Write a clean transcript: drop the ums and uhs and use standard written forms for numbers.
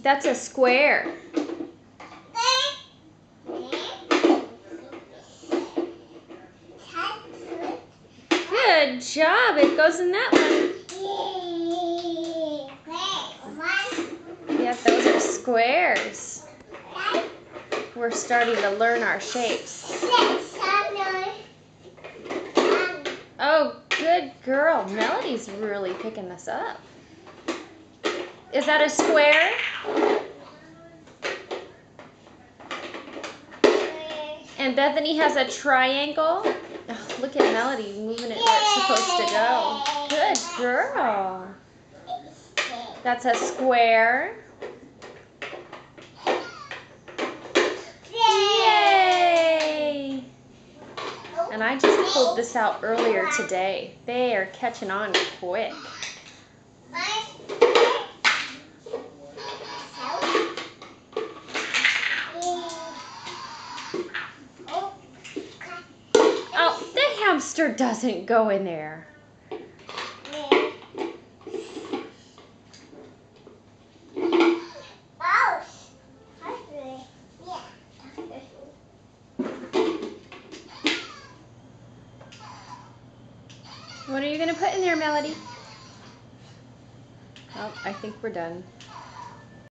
That's a square. Good job. It goes in that one. Yeah, those are squares. We're starting to learn our shapes. Oh, good girl. Melody's really picking this up. Is that a square? And Bethany has a triangle. Oh, look at Melody moving it where it's supposed to go. Good girl. That's a square. Yay! And I just pulled this out earlier today. They are catching on quick. Oh, the hamster doesn't go in there. What are you going to put in there, Melody? Oh, I think we're done.